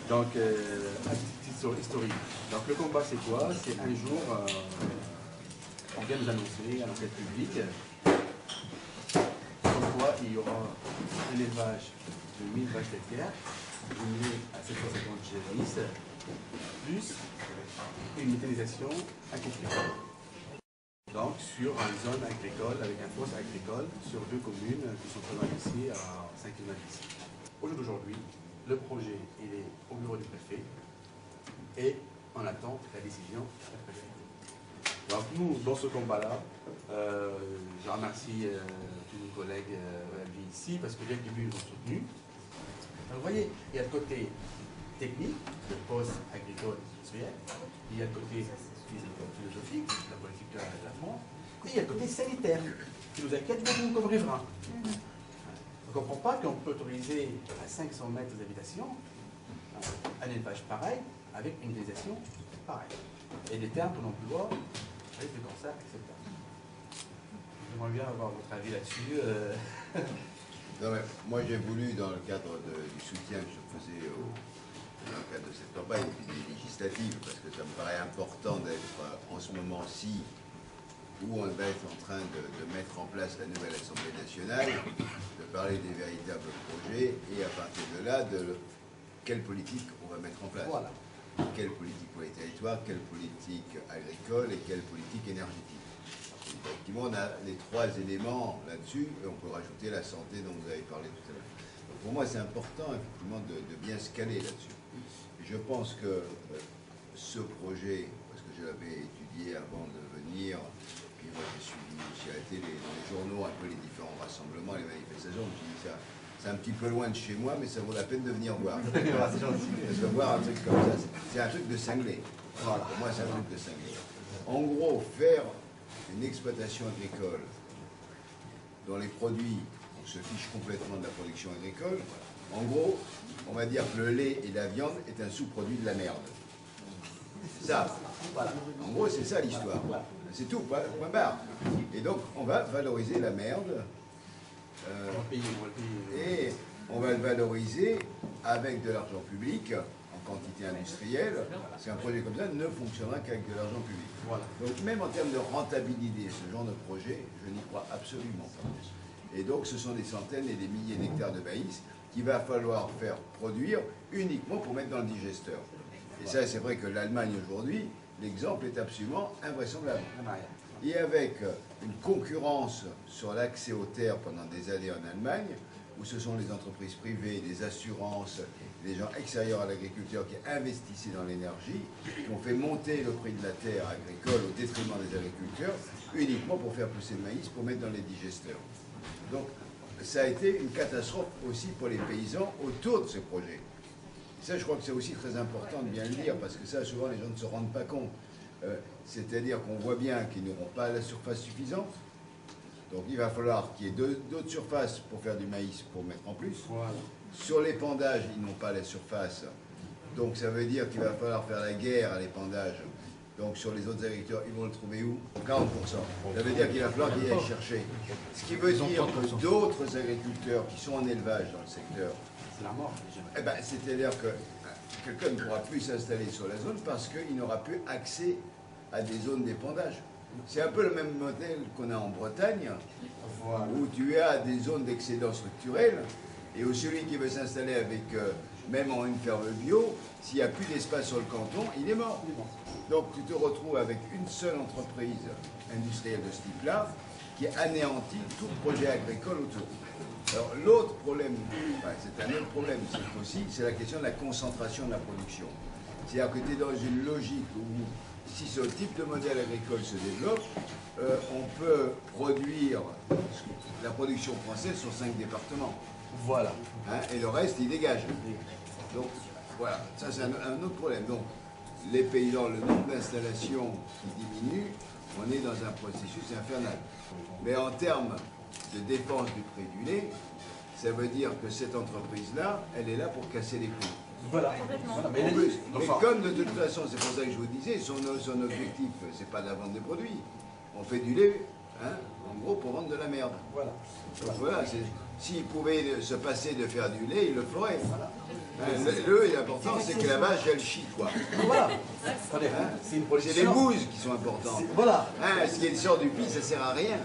Donc, un petit historique. Donc, le combat, c'est quoi? C'est un jour, on vient nous annoncer à l'enquête publique comme quoi il y aura un élevage de 1000 vaches laitières, diminué à 750 génisses, plus une méthanisation agricole. Donc, sur une zone agricole, avec un fosse agricole, sur 2 communes qui sont présentes ici à 5 km d'ici. Au jour d'aujourd'hui, le projet il est au bureau du préfet et on attend la décision du préfet. Donc nous, dans ce combat-là, je remercie tous nos collègues ici parce que dès le début, ils ont soutenu. Donc, vous voyez, il y a le côté technique, le poste agricole industriel, il y a le côté philosophique, la politique de la France, et il y a le côté sanitaire, qui nous inquiète beaucoup comme riverains. On ne comprend pas qu'on peut autoriser à 500 mètres d'habitation un élevage pareil, avec une utilisation pareille. Et les termes qu'on emploie, risque de cancer, etc. J'aimerais bien avoir votre avis là-dessus. Moi, j'ai voulu, dans le cadre du soutien que je faisais dans le cadre de cette campagne législative, parce que ça me paraît important d'être en ce moment-ci où on va être en train de mettre en place la nouvelle Assemblée nationale, de parler des véritables projets et à partir de là, de quelle politique on va mettre en place. Voilà. Quelle politique pour les territoires, quelle politique agricole et quelle politique énergétique. Effectivement, on a les 3 éléments là-dessus et on peut rajouter la santé dont vous avez parlé tout à l'heure. Pour moi, c'est important effectivement de bien se caler là-dessus. Je pense que ce projet, parce que je l'avais étudié avant de venir, puis moi j'ai suivi aussi à la télé, dans les journaux, un peu les différents rassemblements, les manifestations, je me suis dit ça. C'est un petit peu loin de chez moi, mais ça vaut la peine de venir voir. Parce que voir un truc comme ça, c'est un truc de cinglé. Voilà. Pour moi, c'est un truc de cinglé. En gros, faire une exploitation agricole dont les produits, on se fiche complètement de la production agricole, en gros, on va dire que le lait et la viande est un sous-produit de la merde. Ça, voilà. En gros, c'est ça l'histoire. C'est tout, point barre. Et donc, on va valoriser la merde. Et on va le valoriser avec de l'argent public en quantité industrielle. C'est un projet comme ça ne fonctionnera qu'avec de l'argent public. Voilà. Donc même en termes de rentabilité, ce genre de projet, je n'y crois absolument pas. Et donc ce sont des centaines et des milliers d'hectares de maïs qu'il va falloir faire produire uniquement pour mettre dans le digesteur. Et ça, c'est vrai que l'Allemagne aujourd'hui, l'exemple est absolument invraisemblable. Et avec une concurrence sur l'accès aux terres pendant des années en Allemagne, où ce sont les entreprises privées, les assurances, les gens extérieurs à l'agriculture qui investissaient dans l'énergie, qui ont fait monter le prix de la terre agricole au détriment des agriculteurs, uniquement pour faire pousser le maïs, pour mettre dans les digesteurs. Donc ça a été une catastrophe aussi pour les paysans autour de ce projet. Et ça, je crois que c'est aussi très important de bien le dire, parce que ça, souvent, les gens ne se rendent pas compte. C'est-à-dire qu'on voit bien qu'ils n'auront pas la surface suffisante. Donc il va falloir qu'il y ait d'autres surfaces pour faire du maïs pour mettre en plus. Voilà. Sur l'épandage, ils n'ont pas la surface. Donc ça veut dire qu'il va falloir faire la guerre à l'épandage. Donc sur les autres agriculteurs, ils vont le trouver où? 40%. Ça veut dire qu'il va falloir qu'ils aillent chercher. Ce qui veut dire que d'autres agriculteurs qui sont en élevage dans le secteur, c'est la mort. Eh ben, c'est-à-dire que quelqu'un ne pourra plus s'installer sur la zone parce qu'il n'aura plus accès à des zones d'épandage. C'est un peu le même modèle qu'on a en Bretagne, voilà, où tu as des zones d'excédent structurel, et où celui qui veut s'installer avec, même en une ferme bio, s'il n'y a plus d'espace sur le canton, il est mort. Donc tu te retrouves avec une seule entreprise industrielle de ce type-là, qui anéantit tout projet agricole autour. Alors l'autre problème, enfin, c'est un autre problème, c'est aussi, c'est la question de la concentration de la production. C'est-à-dire que tu es dans une logique où, si ce type de modèle agricole se développe, on peut produire la production française sur 5 départements. Voilà. Hein, et le reste, il dégage. Donc, voilà, ça c'est un autre problème. Donc, les paysans, le nombre d'installations qui diminue, on est dans un processus infernal. Mais en termes de dépense du prix du lait, ça veut dire que cette entreprise-là, elle est là pour casser les prix. Voilà. Mais comme de toute façon, c'est pour ça que je vous disais, son objectif, c'est pas de la vente des produits. On fait du lait, hein, en gros, pour vendre de la merde. Voilà. Donc voilà, s'il pouvait se passer de faire du lait, il le ferait. Voilà. L'important, c'est que la vache, elle chie, quoi. Voilà. Attendez, c'est une production. C'est les bouses qui sont importantes. Voilà. Ce qui sort du pis, ça sert à rien.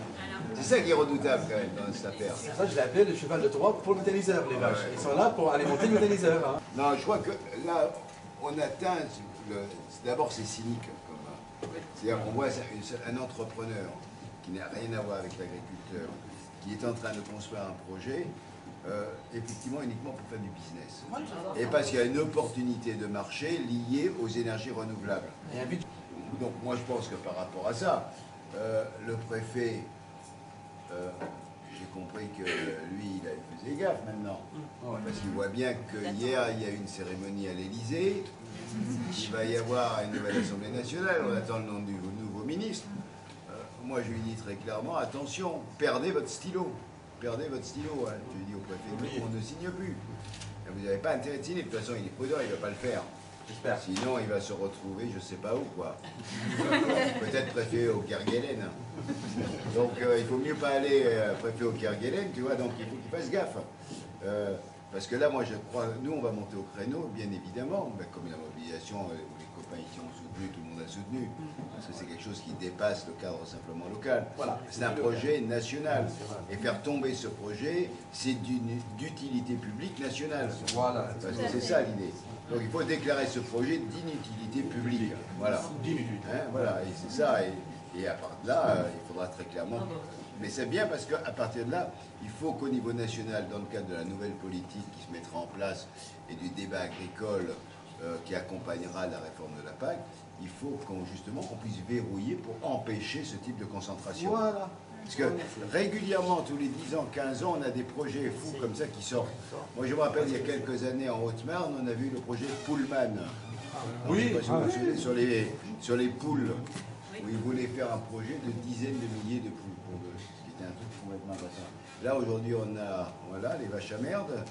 C'est ça qui est redoutable, quand même, dans cette affaire. Ça, je l'ai appelé le cheval de Troie pour le méthaniseur, les vaches. Ils sont là pour alimenter le méthaniseur. Hein. Non, je crois que là, on atteint... D'abord, c'est cynique. C'est-à-dire qu'on voit un entrepreneur qui n'a rien à voir avec l'agriculteur, qui est en train de construire un projet, effectivement uniquement pour faire du business. Et parce qu'il y a une opportunité de marché liée aux énergies renouvelables. Donc moi je pense que par rapport à ça, le préfet, j'ai compris que lui, il faisait gaffe maintenant. Parce qu'il voit bien qu'hier, il y a eu une cérémonie à l'Élysée, il va y avoir une nouvelle Assemblée nationale, on attend le nom du nouveau ministre. Moi je lui dis très clairement, attention, perdez votre stylo. Perdez votre stylo, hein. Je dis au préfet, on ne signe plus. Vous n'avez pas intérêt de signer, de toute façon il est prudent, il ne va pas le faire. Sinon il va se retrouver je ne sais pas où, quoi. Peut-être préfet au Kerguelen. Donc il faut mieux pas aller préfet au Kerguelen, tu vois, donc il faut qu'il fasse gaffe. Parce que là, moi je crois, nous on va monter au créneau, bien évidemment, comme la mobilisation, les copains ici ont soutenu, tout le monde a soutenu, parce que c'est quelque chose qui dépasse le cadre simplement local. Voilà, c'est un projet national. Et faire tomber ce projet, c'est d'utilité publique nationale. Voilà. Parce que c'est ça l'idée. Donc il faut déclarer ce projet d'inutilité publique. Voilà. Hein, voilà, et c'est ça. Et à part de là, il faudra très clairement... Mais c'est bien parce qu'à partir de là, il faut qu'au niveau national, dans le cadre de la nouvelle politique qui se mettra en place et du débat agricole qui accompagnera la réforme de la PAC, il faut justement qu'on puisse verrouiller pour empêcher ce type de concentration. Voilà. Parce que régulièrement, tous les 10 ans, 15 ans, on a des projets fous comme ça qui sortent. Moi, je me rappelle, il y a quelques années, en Haute-Marne, on a vu le projet Pullman. Oui, sur les poules, où ils voulaient faire un projet de dizaines de milliers de poules. Ce qui était un truc complètement intéressant. Là, aujourd'hui, on a voilà, les vaches à merde.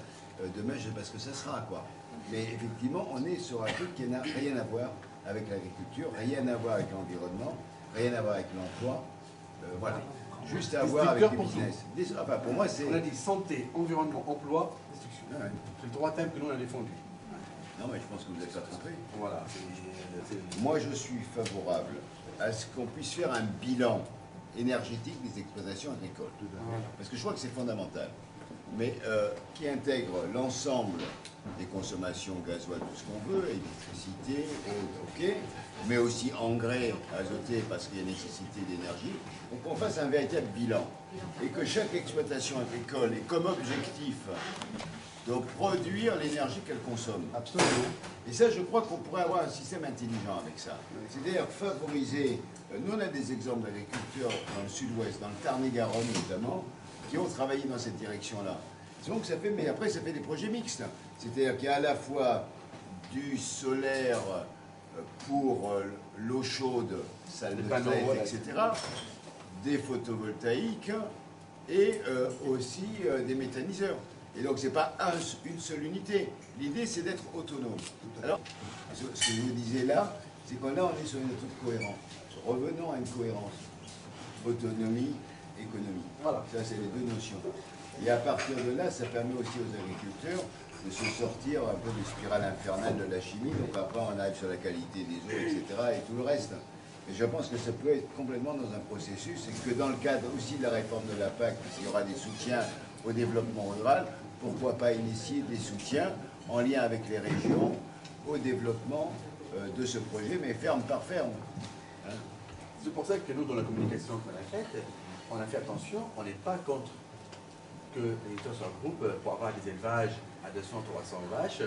Demain, je ne sais pas ce que ça sera, quoi. Mais effectivement, on est sur un truc qui n'a rien à voir avec l'agriculture, rien à voir avec l'environnement, rien à voir avec l'emploi. Voilà. Juste à voir avec le business. Enfin, pour moi, c'est... On a dit santé, environnement, emploi, destruction. Ah ouais. C'est le trois thèmes que nous, on a défendus. Non, mais je pense que vous n'êtes pas trompé. Voilà. Moi, je suis favorable à ce qu'on puisse faire un bilan énergétique des exploitations agricoles. Parce que je crois que c'est fondamental. Mais qui intègre l'ensemble des consommations gasoil, tout ce qu'on veut, électricité, ok, mais aussi engrais, azotés, parce qu'il y a nécessité d'énergie. Donc qu'on fasse un véritable bilan. Et que chaque exploitation agricole ait comme objectif de produire l'énergie qu'elle consomme. Absolument. Et ça, je crois qu'on pourrait avoir un système intelligent avec ça. C'est-à-dire favoriser... Nous, on a des exemples d'agriculteurs dans le sud-ouest, dans le Tarn-et-Garonne notamment, qui ont travaillé dans cette direction-là. Donc ça fait, mais après, ça fait des projets mixtes. C'est-à-dire qu'il y a à la fois du solaire pour l'eau chaude, salle de fête, etc., des photovoltaïques et aussi des méthaniseurs. Et donc, ce n'est pas une seule unité. L'idée, c'est d'être autonome. Alors, ce que je vous disais là, c'est qu'on on est sur une truc cohérent. Revenons à une cohérence. Autonomie, économie. Voilà. Ça, c'est les deux notions. Et à partir de là, ça permet aussi aux agriculteurs de se sortir un peu des spirales infernales de la chimie. Donc après, on arrive sur la qualité des eaux, etc. et tout le reste. Et je pense que ça peut être complètement dans un processus et que dans le cadre aussi de la réforme de la PAC, il y aura des soutiens au développement rural, pourquoi pas initier des soutiens en lien avec les régions au développppement de ce projet, mais ferme par ferme. Hein? C'est pour ça que nous, dans la communication qu'on a faite, on a fait attention, on n'est pas contre que les agriculteurs se regroupent pour avoir des élevages à 200, 300 vaches,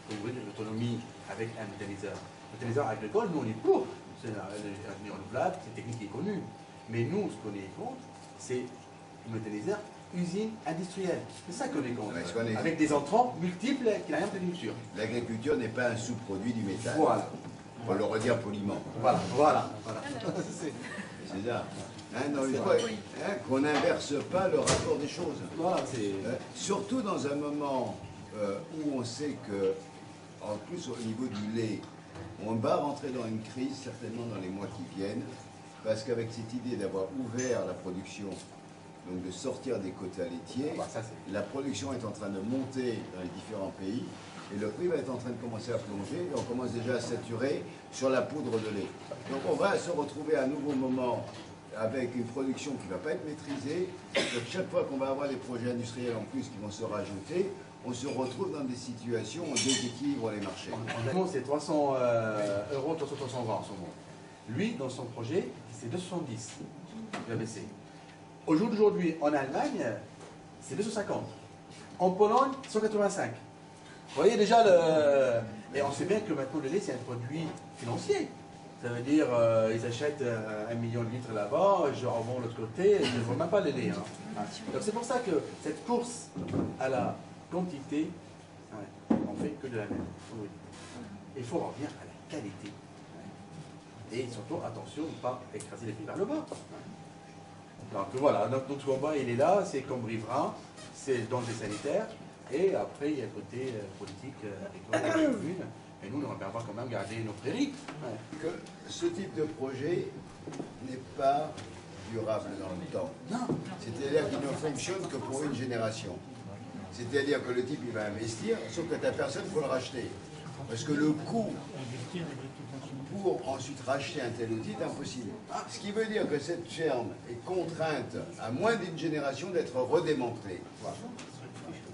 pour ouvrir de l'autonomie avec un méthaniseur. Le méthaniseur agricole, nous on est pour, c'est l'énergie renouvelable, c'est une technique qui est connue. Mais nous, ce qu'on est contre, c'est le méthaniseur usine industrielle. C'est ça qu'on est contre. Avec des entrants multiples qui n'ont rien de l'agriculture. L'agriculture n'est pas un sous-produit du métal. Voilà. On le redire poliment. Voilà. C'est ça. Hein, non, qu'on n'inverse pas le rapport des choses. Voilà, surtout dans un moment où on sait que, en plus au niveau du lait, on va rentrer dans une crise certainement dans les mois qui viennent, parce qu'avec cette idée d'avoir ouvert la production, donc de sortir des quotas laitiers, la production est en train de monter dans les différents pays, Et le prix va être en train de commencer à plonger. Et on commence déjà à saturer sur la poudre de lait. Donc on va se retrouver à un nouveau moment avec une production qui ne va pas être maîtrisée. Donc chaque fois qu'on va avoir des projets industriels en plus qui vont se rajouter, on se retrouve dans des situations où on déséquilibre les marchés. C'est 300 euros, 320 en ce moment. Lui, dans son projet, c'est 270. Il a baissé. Au jour d'aujourd'hui, en Allemagne, c'est 250. En Pologne, 185. Vous voyez déjà le... Et on sait bien que maintenant le lait, c'est un produit financier. Ça veut dire, ils achètent 1 million de litres là-bas, je revends de l'autre côté, ils ne vendent même pas le lait. Hein. Donc c'est pour ça que cette course à la quantité, on fait que de la même. Oui. Il faut revenir à la qualité. Et surtout, attention, ne pas écraser les prix vers le bas. Donc voilà, notre combat, il est là, c'est comme riverain, c'est le danger sanitaire, et après, il y a le côté politique avec la commune, et nous, on va quand même garder nos prairies. Que ce type de projet n'est pas durable dans le temps. Non. C'est-à-dire qu'il ne fonctionne que pour une génération. C'est-à-dire que le type, il va investir, sauf que tu n'as personne pour le racheter. Parce que le coût pour ensuite racheter un tel outil est impossible. Ce qui veut dire que cette ferme est contrainte, à moins d'une génération, d'être redémantelée.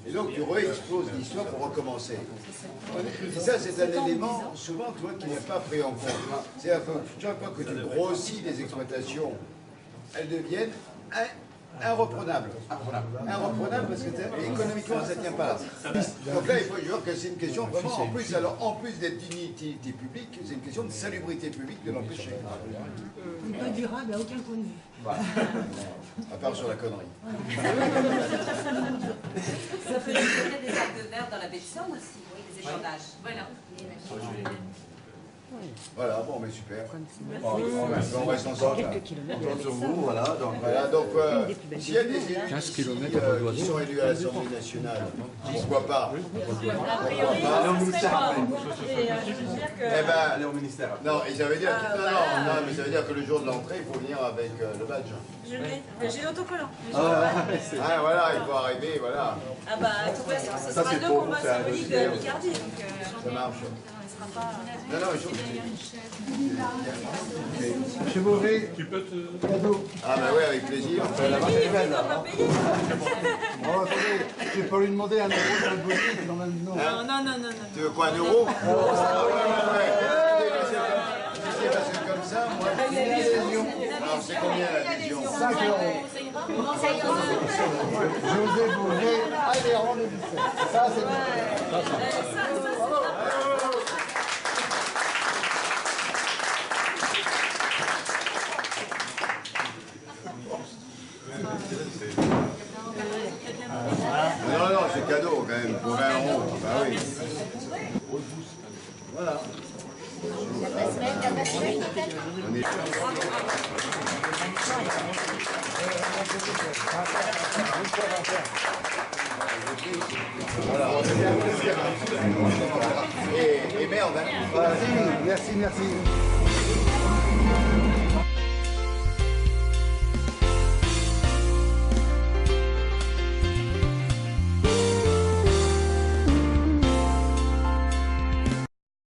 Et donc tu réexploses l'histoire pour recommencer. Et ça, c'est un élément, souvent, tu vois, qui n'est pas pris en compte. C'est-à-dire que chaque fois que tu grossis les exploitations, elles deviennent irreprenables. Irreprenables parce que économiquement, ça ne tient pas là. Donc là, il faut dire que c'est une question vraiment, en plus d'être d'une utilité publique, c'est une question de salubrité publique de l'empêcher. Pas durable à aucun point de vue. Voilà. À part sur la connerie. Ça fait des algues vertes dans la baie de Somme aussi, oui, des échandages. Voilà. Voilà, bon, mais super. On reste ensemble. On compte sur vous, voilà. Donc, S'il y a des élus ici, qui sont élus à l'Assemblée nationale, pourquoi pas? allez au ministère. Allez au ministère. Non, et ça veut dire non, mais ça veut dire que le jour de l'entrée, il faut venir avec le badge. Je l'ai, j'ai l'autocollant. Ah voilà, il faut arriver, voilà. Ah bah, de toute façon, ce sera le combat symbolique de Picardie, donc Ça marche. on ne sera pas... Non, non, Chez Beauvais, tu peux te... Cadeau. Ah bah ouais, avec plaisir. Oui, on va payer. Oh, attendez, je vais pas lui demander 1 euro sur le bonnet, quand même, non. Non. Tu veux quoi, 1 euro? Ah ouais. Tu sais, parce que comme ça, moi, alors c'est combien l'adhésion? 5 euros. José Beauvais, adhérent de 17. Ça, c'est bien. Non, c'est cadeau quand même, pour 20 euros. Bah oui. Voilà. On est... Voilà. Et merde, hein. Merci.